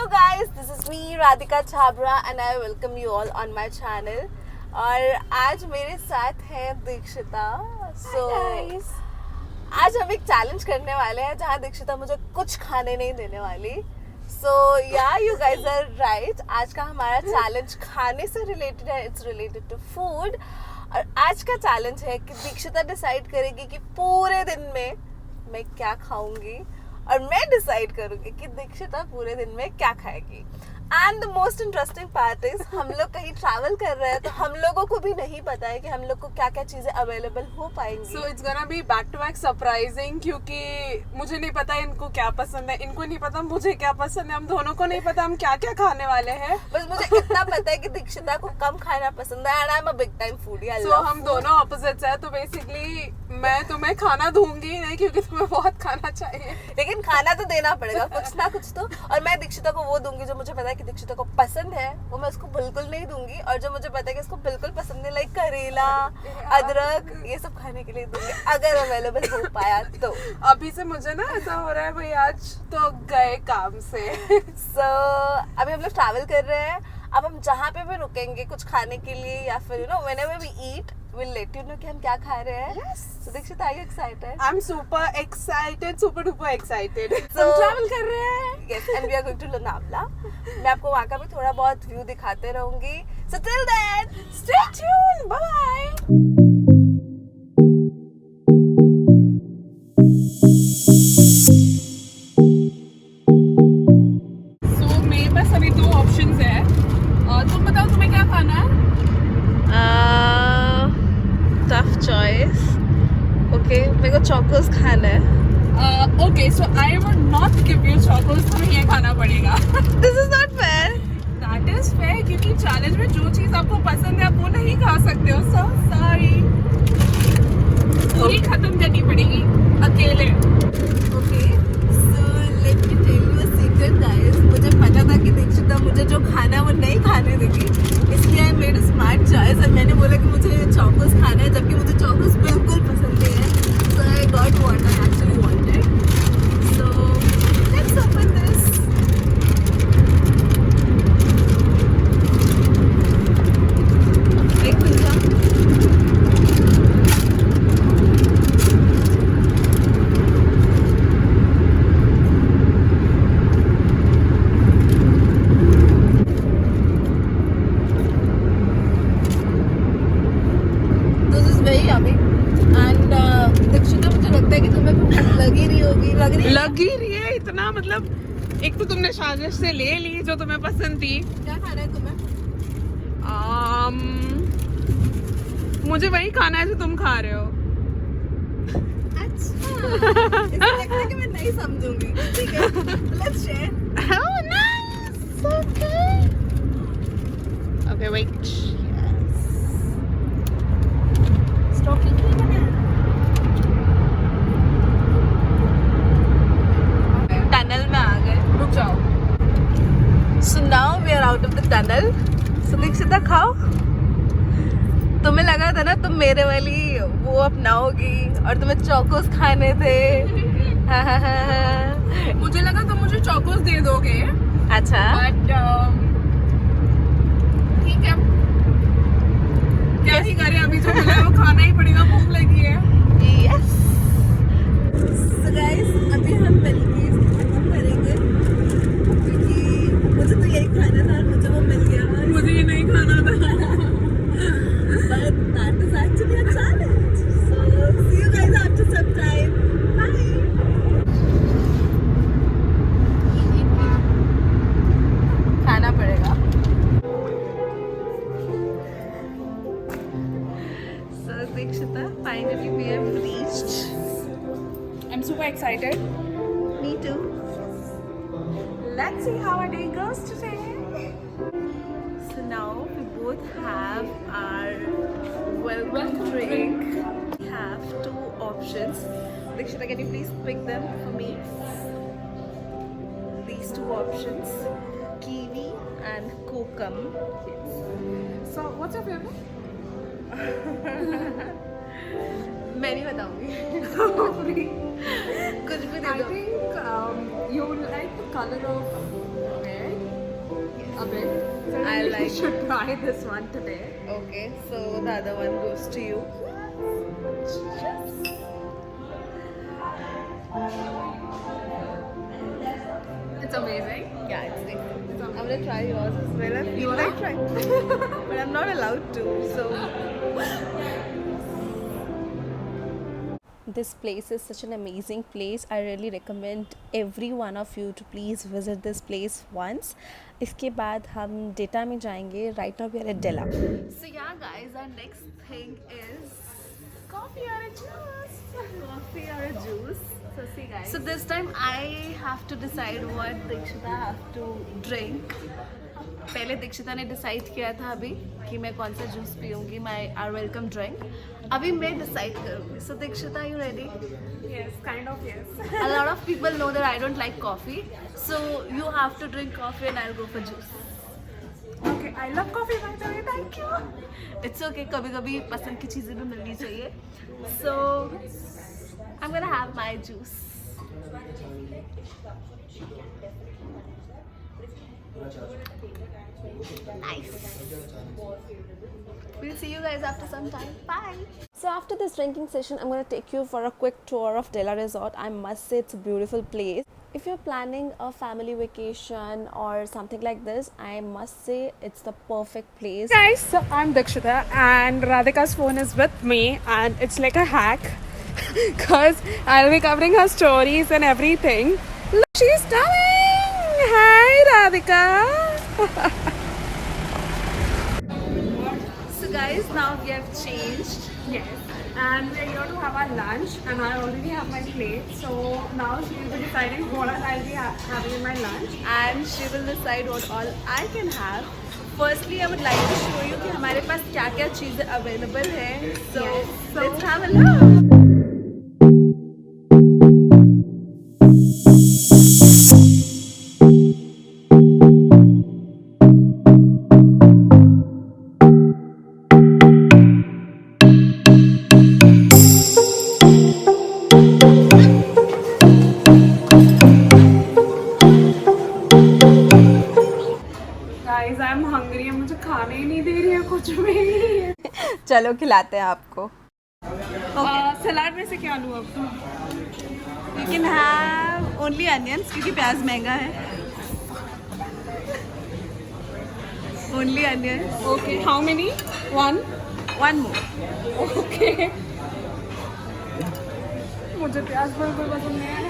guys, this is me Radhika Chhabra and I welcome you all on my channel. और आज मेरे साथ है दीक्षिता. So आज हम एक चैलेंज करने वाले हैं जहाँ दीक्षिता मुझे कुछ खाने नहीं देने वाली. So yeah, you guys are right. आज का हमारा चैलेंज खाने से रिलेटेड है. It's related to food. और आज का चैलेंज है कि दीक्षिता डिसाइड करेगी कि पूरे दिन में मैं क्या खाऊंगी और मैं डिसाइड करूंगी कि दीक्षिता पूरे दिन में क्या खाएगी. And the most interesting part is हम लोग कहीं ट्रैवल कर रहे हैं तो हम लोगों को भी नहीं पता है कि हम लोग को क्या क्या चीजें अवेलेबल हो पाएंगी. So it's gonna be back to back surprising क्योंकि मुझे नहीं पता इनको क्या पसंद है, इनको नहीं पता मुझे क्या पसंद है, हम दोनों को नहीं पता हम क्या क्या खाने वाले हैं. बस मुझे इतना पता है कि दीक्षिता को कम खाना पसंद है and I am a big time foodie. So हम दोनों ऑपोजिट्स हैं. तो बेसिकली मैं तुम्हें खाना दूंगी नहीं क्योंकि तुम्हें बहुत खाना चाहिए, लेकिन खाना तो देना पड़ेगा कुछ ना कुछ तो. और मैं दीक्षिता को वो दूंगी जो मुझे पता है कि दीक्षिता को पसंद है, वो मैं उसको बिल्कुल नहीं दूंगी. और जो मुझे पता है कि उसको बिल्कुल पसंद नहीं, लाइक करेला, अदरक, ये सब खाने के लिए दूंगी अगर अवेलेबल हो पाया तो. अभी से मुझे ना ऐसा हो रहा है भाई आज तो गए काम से. सो अभी हम लोग ट्रैवल कर रहे हैं. अब हम जहाँ पे भी रुकेंगे कुछ खाने के लिए या फिर you know whenever we eat we'll let you know कि हम क्या खा रहे हैं. Yes. So Dixit, are you excited? I'm super excited, super duper excited. So हम travel कर रहे हैं. Yes, and we are going to Lonavala. मैं आपको वहाँ का भी थोड़ा बहुत व्यू दिखाते रहूंगी. So till then, stay tuned. Bye. So मेरे पास अभी दो ऑप्शंस है. तुम बताओ तुम्हें क्या खाना है? Tough choice. Okay, मेरे को चोकोस खाना है. Okay, so I would not give you chocos. तुम्हें ये खाना पड़ेगा. This is not fair. That is fair क्योंकि चैलेंज में जो चीज आपको पसंद है आप वो नहीं खा सकते हो. So sorry. पूरी खत्म करनी पड़ेगी अकेले. Okay, so let me tell you a secret, guys. मुझे पता था कि दीक्षिता मुझे जो खाना है वो नहीं खाने देगी, इसलिए I made a smart choice और मैंने बोला कि मुझे चोकोस खाना है जबकि मुझे चोकोस बिल्कुल पसंद नहीं है. So I got what I actually wanted. So let's open this. एक मिनट. very yummy and दीक्षिता, मुझे लगता है कि तुम्हें भूख लगी रही होगी. लग ही रही है इतना. मतलब एक तो तुमने साजिश से ले ली जो तुम्हें पसंद थी. क्या खाना है तुम्हें? मुझे वही खाना है जो तुम खा रहे हो. अच्छा, इसलिए लगता है कि मैं नहीं समझूंगी. ठीक है, let's share. Oh, nice. Okay. Okay, wait. Tunnel में आ गए. रुक जाओ. So now we are out of the tunnel. So दीक्षिता, खाओ. तुम्हें लगा था ना तुम मेरे वाली वो अपनाओगी और तुम्हें चोकोस खाने थे. मुझे लगा तुम मुझे चोकोस दे दोगे. अच्छा, बट ठीक है, क्या ही करें, अभी जो मिला है वो खाना ही पड़ेगा. भूख लगी है. yes. So guys, अभी हम मिलके खत्म करेंगे क्योंकि मुझे तो यही खाना था और मुझे वो मिल गया. मुझे ये नहीं खाना था. But that is actually a challenge. So see you guys after some time. Bye. खाना पड़ेगा. So Dikshita, finally we have reached. I'm super excited. Me too. Let's see how our day goes today. So now we both have our welcome drink. We have two options. Dikshita, can you please pick them for me? These two options, kiwi and kokum. So, what's your favorite? मैं नहीं बताऊंगी कुछ भी दे I दो think you like the color of red a bit. So I you like- should try this one today. Okay, so the other one goes to you. It's amazing. Yeah, it's nice. I'm gonna try yours as well. I feel like trying, but I'm not allowed to. So. This place is such an amazing place. I really recommend every one of you to please visit this place once. इसके बाद हम data में जाएंगे. Right now we are at Dela. So yeah, guys, our next thing is coffee or a juice. Coffee or a juice. So see, guys. So this time I have to decide what Dikshita have to drink. पहले दीक्षिता ने decide किया था अभी कि मैं कौन सा juice पीऊंगी, माई आर वेलकम ड्रिंक. अभी मैं डिसाइड करूंगी. So Dikshita, you ready? Yes, kind of yes. A lot of people know that I don't like coffee, so you have to drink coffee and I'll go for juice. Okay, I love coffee by the way. Thank you. It's okay, कभी कभी पसंद की चीज़ें भी मिलनी चाहिए. So I'm gonna have my juice. Nice. We'll see you guys after some time. Bye. So after this drinking session, I'm going to take you for a quick tour of Dela Resort. I must say it's a beautiful place. If you're planning a family vacation or something like this, I must say it's the perfect place. Guys, so I'm Dikshita and Radhika's phone is with me and it's like a hack because I'll be covering her stories and everything. Look, she's coming! Hi Radhika! So guys, now we have changed. Yes, and we're here to have our lunch and I already have my plate. So now she will be deciding what I'll be having in my lunch. And she will decide what all I can have. Firstly, I would like to show you कि हमारे पास क्या-क्या चीज़ें available हैं. So Yes, so- let's have a look. Guys, I'm hungry. मुझे खाने ही नहीं दे रही है कुछ भी. चलो खिलाते हैं आपको. सलाद में से क्या लूँ अब? You can have only onions क्योंकि प्याज महंगा है. Only onions. Okay, how many? One. One more. Okay. मुझे प्याज बिल्कुल पसंद नहीं है.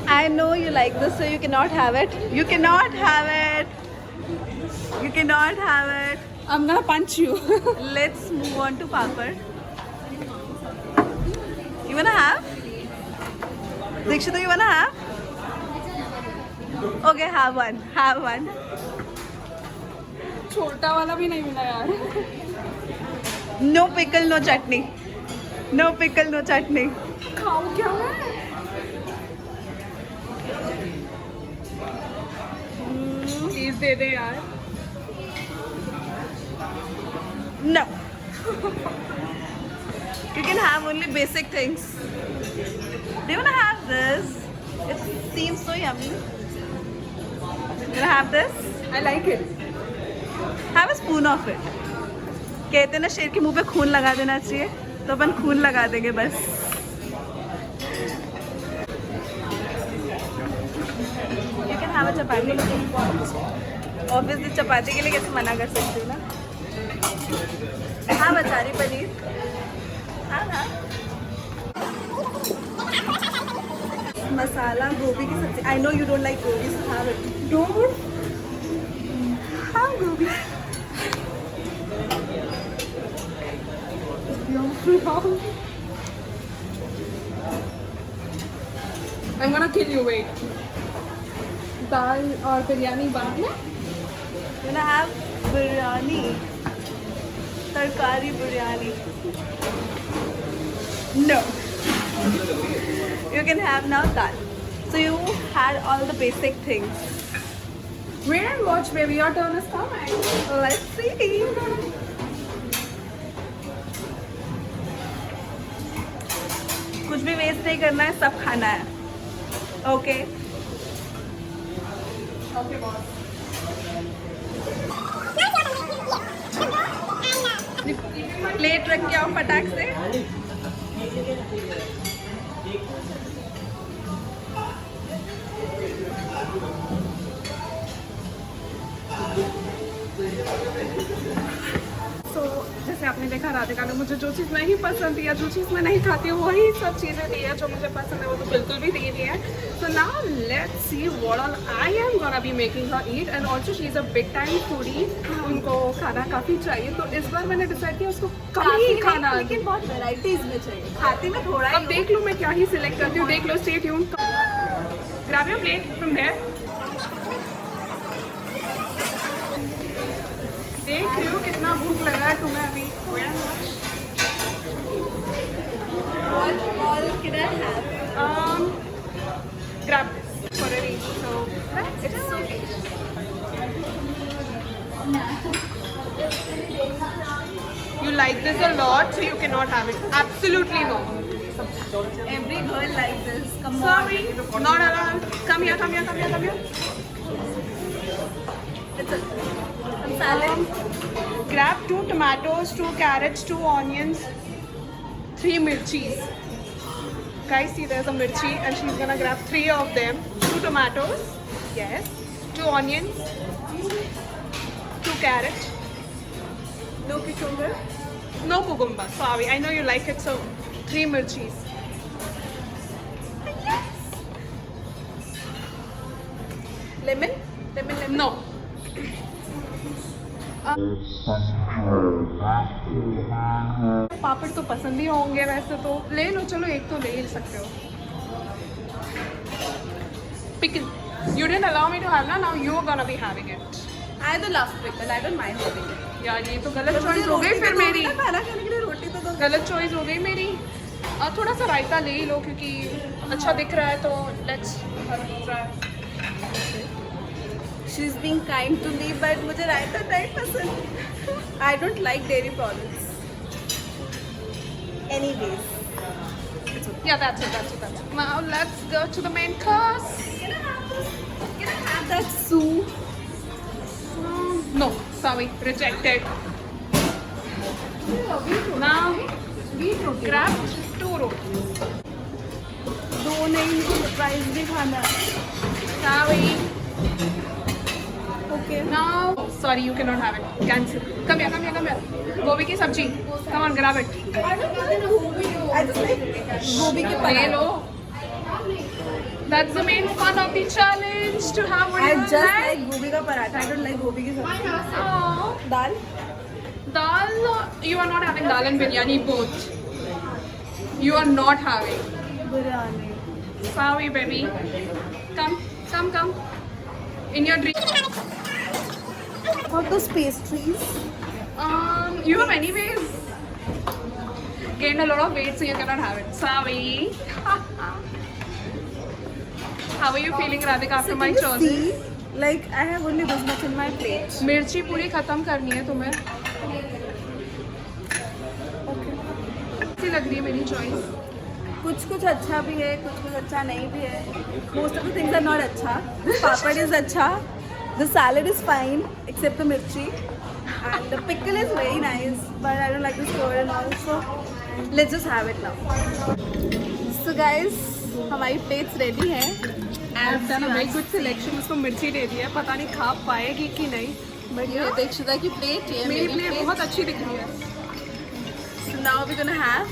I know you like this, so you cannot have it. You cannot have it. You cannot have it. I'm gonna punch you. Let's move on to papad. You wanna have? Dikshita, you wanna have? Okay, have one. Have one. छोटा वाला भी नहीं मिला यार. No pickle, no chutney. No pickle, no chutney. खाऊं क्या मैं? Please दे दे यार. No. You can have only basic things. Do you wanna have this? It seems so yummy. You wanna have this? I like it. Have a spoon of it. कहते हैं ना शेर के मुंह पे खून लगा देना चाहिए, तो अपन खून लगा देंगे बस. You can have a chapati. Obviously चपाती के लिए कैसे मना कर सकती हूँ ना. हाँ बचारी पनीर. हाँ हाँ. मसाला गोभी की सब्जी. I know you don't like गोभी, so have it. Don't. Have गोभी. I'm gonna kill you. Wait. दाल और बिरयानी बाद में. You wanna have biryani? Tarkari biryani. No. You can have now dal. So you had all the basic things. Wait and watch, baby. Your turn is coming. Let's see. भी waste नहीं करना है, सब खाना है. Okay okay boss. प्लेट रख के आओ फटाक से. तो जैसे आपने देखा राधिका ने मुझे जो चीज़ नहीं पसंद थी या जो चीज़ मैं नहीं खाती हूँ वही सब चीज़ें दी है. जो मुझे पसंद है वो तो बिल्कुल भी दे दी है. So now let's see what all I am gonna be making her eat. And also she is a big time foodie. उनको खाना काफ़ी चाहिए, तो इस बार मैंने डिसाइड किया उसको कम ही खाना, लेकिन बहुत वैराइटीज में चाहिए. खाती में थोड़ा अब देख लो मैं क्या ही सिलेक्ट करती हूँ. देख लो, stay tuned. Grab your plate from there. देख रही हो कितना भूख लगा है तुम्हें अभी. all can I have? Grab this for a reach. So it's okay. You like this a lot, so you cannot have it. Absolutely no. Every girl likes this. Come Sorry, on. not allowed. Come here, come here, come here, come here. It's a some salad. Grab 2 tomatoes, 2 carrots, 2 onions, 3 mirchis. Guys, see there's a mirchi and she's gonna grab 3 of them. 2 tomatoes, yes. 2 onions, 2 carrots. No cucumber. No cucumber, sorry. I know you like it, so 3 mirchis. Lemon. Lemon. No. पापड़ तो पसंद ही होंगे वैसे तो. ले लो, चलो एक तो ले ही सकते हो. Pickle. You didn't allow me to have ना. Now you're gonna be having it. I do love pickle. I don't mind having it. यार ये तो गलत चॉइस हो गई फिर मेरी. खाना खाने के लिए रोटी तो दो. गलत चॉइस हो गई मेरी. थोड़ा सा रायता ले ही लो क्योंकि अच्छा दिख रहा है तो let's try. She's being kind to me, but मुझे रायता नहीं पसंद. I don't like dairy products. Anyways. Yeah, that's it. Now let's go to the main course. Can I have that soup? No, sorry, rejected. Now grab 2 rotis. दो नहीं, मुझे surprise भी खाना है. Sorry. Okay. Now, sorry, you cannot have it. Cancel. Come here. गोभी की सब्जी. Come on, grab it. I don't like gobi. I just like gobi के ले पराठे. लो. That's the main fun of the challenge to have what I you just like. like gobi का paratha. I don't like gobi की सब्जी. Oh. Dal. Dal, you are not having dal and biryani both. You are not having. Biryani. Sorry, baby. Come. In your dream. What those pastries? You have anyways gained a lot of weight, so you cannot have it. Sorry. How are you feeling, Radhika, after my Can you choices? see? Like I have only this much in my plate. मिर्ची पूरी खत्म करनी है तुम्हें. अच्छी लग रही है मेरी चॉइस. कुछ अच्छा भी है, कुछ अच्छा नहीं भी है. Most of the things are not अच्छा. The papad is अच्छा. The salad is fine except the mirchi. And the pickle is very nice, but I don't like the store and all. So let's just have it now. So guys, हमारी plates ready हैं. I've done a very good selection. उसको मिर्ची दे दी है. पता नहीं खा पाएगी कि नहीं. But ये दीक्षिता की plate, ये मेरी मेरी प्लेट plate. बहुत अच्छी दिख रही है. So now we're gonna have.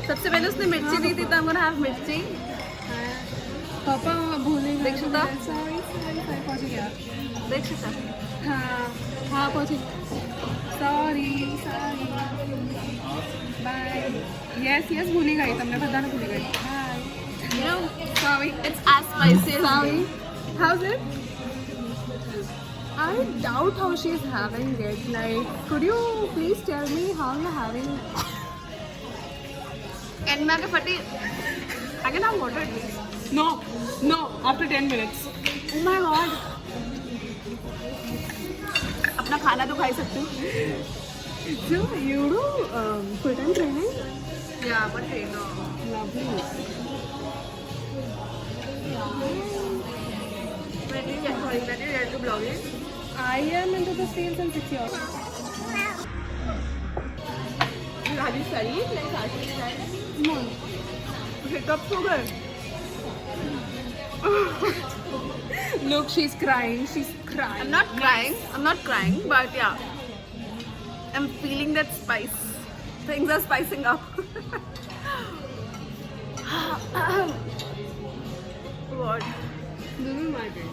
सबसे पहले उसने मिर्ची दी थी, तो I'm gonna have मिर्ची. पापा भूलेगा. दीक्षिता. Sorry, पहुंच गया. दीक्षिता. हाँ पहुंची. Sorry. Bye. Yes भूली गई. तुमने बताना भूली गई. Bye. You know, Sorry. it's as spicy as Sorry. me. How's it? I doubt how she's having it. Like, could you please tell me how you're having it? And मैं फटी. I can have water at least. No. After 10 minutes. Oh my god. अपना खाना तो खा ही सकती हूँ. So you do full-time training? Yeah, but trainer. lovely. When you get to blogging? I am into this field since 6 years. Have you studied like fashion design? No. Hiccups हो गए? Look, she's crying. She's crying. I'm not crying, but yeah, I'm feeling that spice. Things are spicing up. What? This is my day.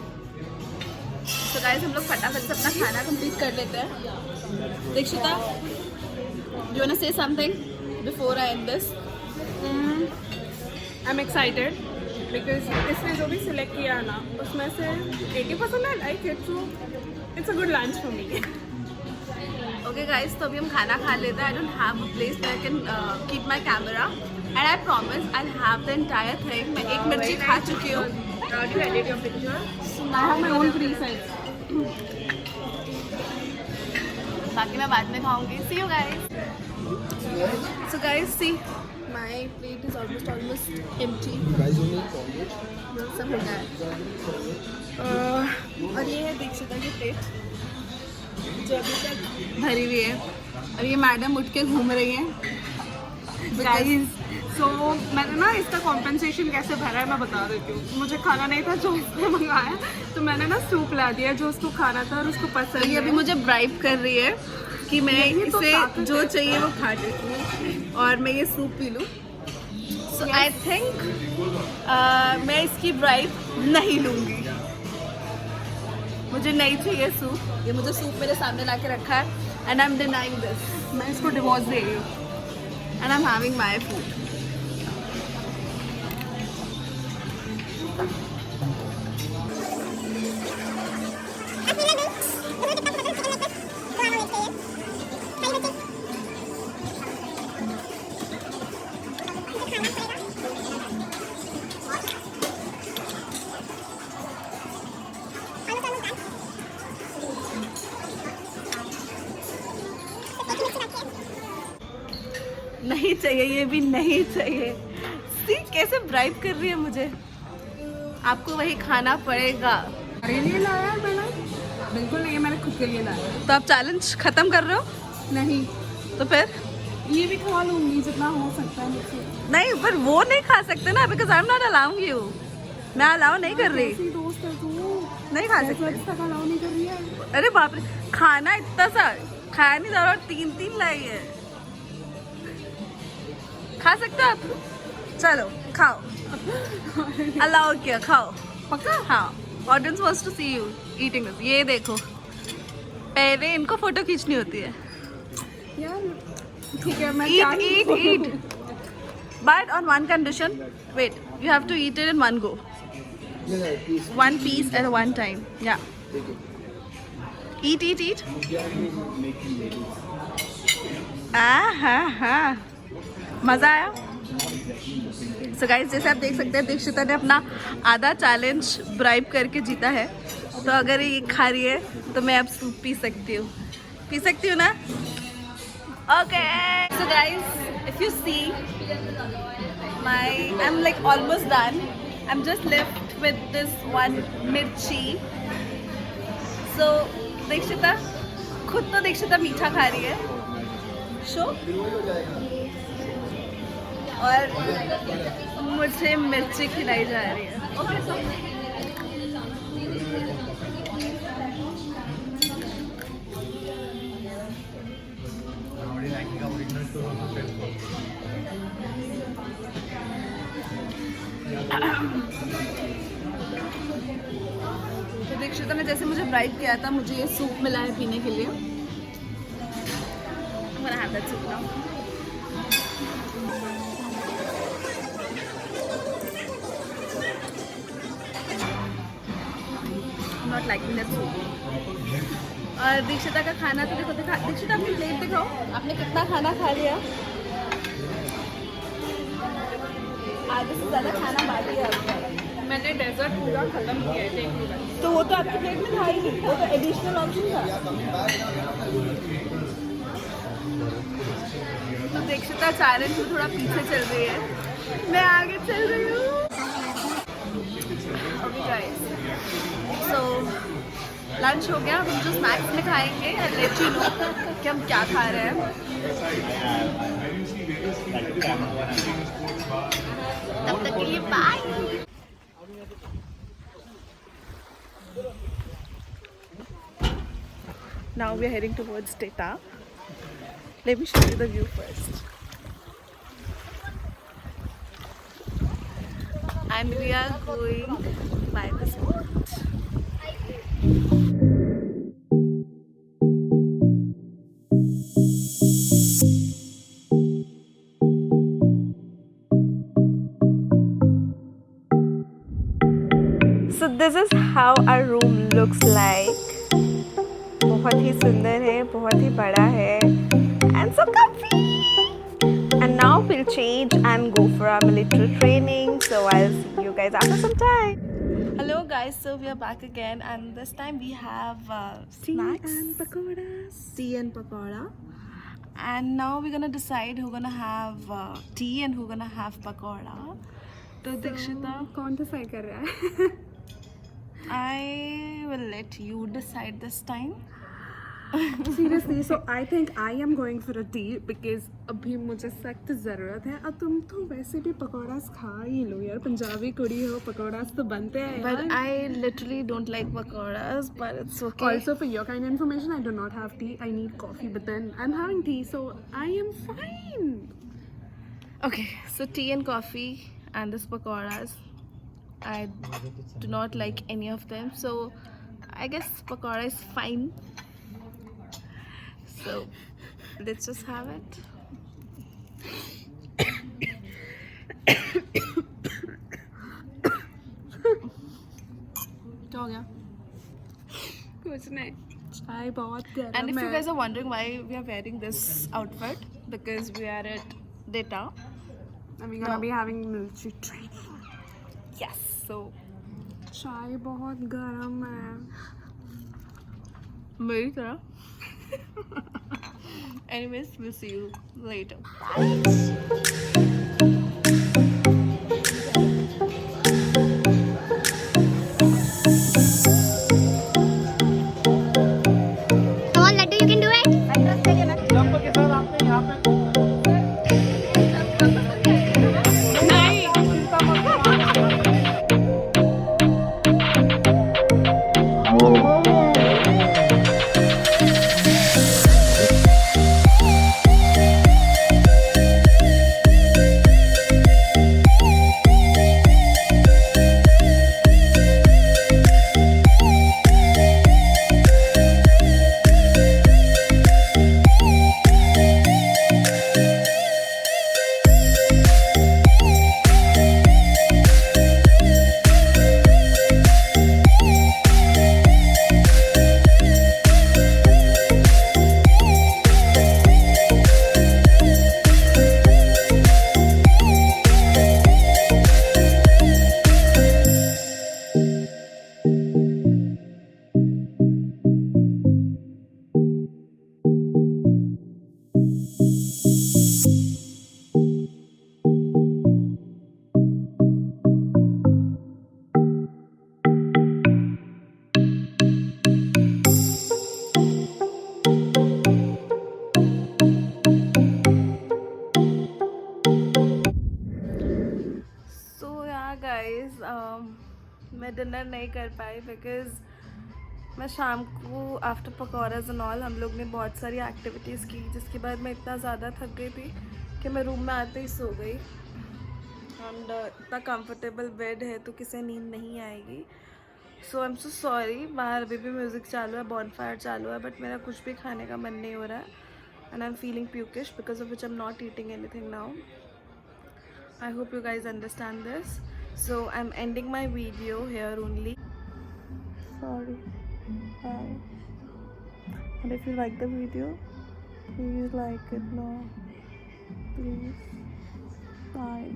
So guys, हम लोग फटाफट से अपना खाना complete कर लेते हैं. दीक्षिता, you wanna say something before I end this? I'm excited because इसने जो भी select किया ना, उसमें से 80% I like it, so it's a good lunch for me. Okay guys, तो अभी हम खाना खा लेते हैं. I don't have a place where I can keep my camera, and I promise I'll have the entire thing. मैं एक मिर्ची खा चुकी हूँ. How do you edit your picture? So I have my own presets. बाकी मैं बाद में खाऊंगी. See you guys. So guys, see, my plate is almost empty. सब हो गया है. और ये है दीक्षिता की प्लेट जो अभी तक भरी हुई है. और ये मैडम उठ के घूम रही है. Guys, so मैंने ना इसका compensation कैसे भरा है मैं बता देती हूँ. मुझे खाना नहीं था जो उसने मंगाया, तो मैंने ना सूप ला दिया जो उसको खाना था और उसको पसंद. ये अभी मुझे ब्राइब कर रही है कि मैं यही तो इसे ताकत जो है. चाहिए वो खा लेती हूँ और मैं ये सूप पी लूँ. सो आई थिंक मैं इसकी ब्राइब नहीं लूँगी. मुझे नहीं चाहिए सूप. ये मुझे सूप मेरे सामने ला के रखा है and I M denying this. मैं इसको डिवोर्स दे रही हूँ. And I am having my food. नहीं चाहिए, ये भी नहीं चाहिए. सी कैसे ब्राइब कर रही है मुझे. आपको वही खाना पड़ेगा. मेरे लिए लाया है मैंने? बिल्कुल नहीं, मैंने खुद के लिए लाया. तो आप चैलेंज खत्म कर रहे हो? नहीं, तो फिर ये भी खा लूंगी जितना हो सकता है मुझसे. नहीं, पर वो नहीं खा सकते ना, because I am not allowing you. मैं अलाउ नहीं कर रही. कैसी दोस्त है तू? नहीं खा सकते. तक अलाउ नहीं कर रही है. अरे बाप रे, खाना इतना सा खाया नहीं जा रहा और 3 लाई है. खा सकते हो आप? चलो खाओ. अलाउ किया, खाओ. पक्का? हाँ, audience wants to see you eating this. ये देखो, पहले इनको फोटो खींचनी होती है. यार ठीक है, मैं Eat. But on one condition. Wait, you have to eat it in one go. One piece at one time. Yeah. Eat. हा. मजा आया. So guys, जैसे आप देख सकते हैं दीक्षिता ने अपना आधा चैलेंज ब्राइब करके जीता है. तो अगर ये खा रही है तो मैं अब सूप पी सकती हूँ ना. Okay. So guys, if you see, I'm like almost done. I'm just left with this one mirchi. So दीक्षिता, खुद तो दीक्षिता मीठा खा रही है. शो. और मुझे मिर्ची खिलाई जा रही है. Okay, so तो दीक्षिता ने जैसे मुझे ब्राइब किया था, मुझे ये सूप मिला है पीने के लिए. I'm gonna have that soup now. I'm not liking that soup. और दीक्षिता का खाना तो देखो. दीक्षिता अपनी प्लेट दिखाओ, आपने कितना खाना खा लिया. आधे से ज़्यादा खाना बाकी है आपका. मैंने डेजर्ट पूरा खत्म किया है. तो वो तो आपकी प्लेट में था ही नहीं, वो तो एडिशनल ऑप्शन था. तो दीक्षिता चैलेंज में थोड़ा पीछे चल रही है. मैं आगे चल रही हूँ। ओके गाइस, सो लंच हो गया, अब हम जो स्नैक्स में खाएंगे एंड लेट यू नो कि हम क्या खा रहे हैं। तब तक के लिए bye. Now we are heading towards Teta. Let me show you the view first. And we are going by the spot. So this is how our room looks like. बहुत ही सुंदर है, बहुत ही बड़ा है, and so comfy. And now we'll change and go for our military training. So I'll see you guys after some time. Hello guys, so we are back again, and this time we have snacks, pakoras. tea and pakora. And now we're gonna decide who's gonna have tea and who's gonna have pakora. So Dikshita, कौन decide कर रहा है? I will let you decide this time. Seriously, so I think I am going for a tea because अभी मुझे सख्त ज़रूरत है। और तुम तो वैसे भी पकौड़ास खा ही लो यार, पंजाबी कुड़ी हो, पकौड़ास तो बनते हैं यार। But I literally don't like pakoras, but it's okay. Also, for your kind of information, I do not have tea. I need coffee, but then I'm having tea, so I am fine. Okay, so tea and coffee and this pakoras. I do not like any of them, so I guess pakora is fine. So let's just have it. क्या हो गया? कुछ नहीं, चाय बहुत गर्म And if you है। guys are wondering why we are wearing this outfit, because we are at Data. And we're gonna be having military training. Yes, so चाय बहुत गर्म है। मेरी तरह. Anyways, we'll see you later. Come on, Laddu, you can do it. Jump के साथ आपने यहाँ पे मैं डिनर नहीं कर पाई बिकॉज मैं शाम को आफ्टर पकौड़ाज एंड ऑल हम लोग ने बहुत सारी एक्टिविटीज़ की, जिसके बाद मैं इतना ज़्यादा थक गई थी कि मैं रूम में आते ही सो गई। एंड इतना कंफर्टेबल बेड है तो किसे नींद नहीं आएगी। सो आई एम सो सॉरी। बाहर अभी भी म्यूज़िक चालू है, बॉनफायर चालू है, बट मेरा कुछ भी खाने का मन नहीं हो रहा है and I am feeling pukish because of which I am not eating anything now. I hope you guys understand this. So I'm ending my video here only. Sorry. Bye. And if you like the video, please like it now. Please. Bye.